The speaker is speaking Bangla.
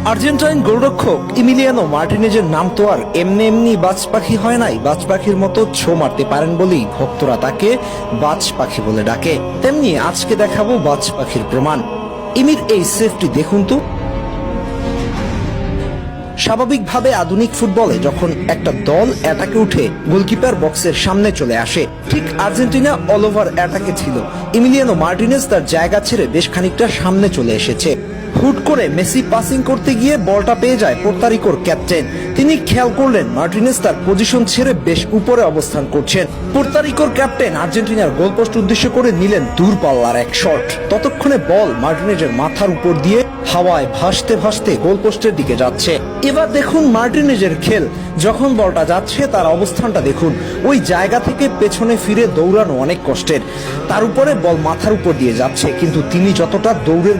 আর্জেন্টাইন গোলরক্ষক ইমিলিয়ানো মার্টিনেজের নাম তো আর এমনি এমনি বাজ পাখি হয় নাই। বাজ পাখির মতো ছো মারতে পারেন বলেই ভক্তরা তাকে বাজ পাখি বলে ডাকে। তেমনি আজকে দেখাবো বাজ পাখির প্রমাণ। ইমির এই সেফটি দেখুন তো। স্বাভাবিকভাবে আধুনিক ফুটবলে যখন একটা দল অ্যাটাকে উঠে গোলকিপার বক্সের সামনে চলে আসে, ঠিক আর্জেন্টিনা অল ওভার অ্যাটাকে ছিল। ইমিলিয়ানো মার্টিনেজ তার জায়গা ছেড়ে বেশ খানিকটা সামনে চলে এসেছে। হুট করে মেসি পাসিং করতে গিয়ে বলটা পেয়ে যায় পোর্তারিকোর ক্যাপ্টেন। তিনি খেয়াল করলেন মার্টিনেজ তার পজিশন ছেড়ে বেশ উপরে অবস্থান করছেন। পোর্তারিকোর ক্যাপ্টেন আর্জেন্টিনার গোলপোস্ট উদ্দেশ্য করে নিলেন দূরপাল্লার এক শট। ততক্ষণে বল মার্টিনেজের মাথার উপর দিয়ে হাওয়ায় ভাসতে ভাসতে গোলপোস্টের দিকে যাচ্ছে। এবার দেখুন মার্টিনেজের খেল। যখন বলটা যাচ্ছে তার অবস্থানটা দেখুন। ওই জায়গা থেকে পেছনে ফিরে দৌড়ানো অনেক কষ্টের। তার উপরে বল মাথার উপর দিয়ে যাচ্ছে, কিন্তু তিনি যতটা দৌড়ের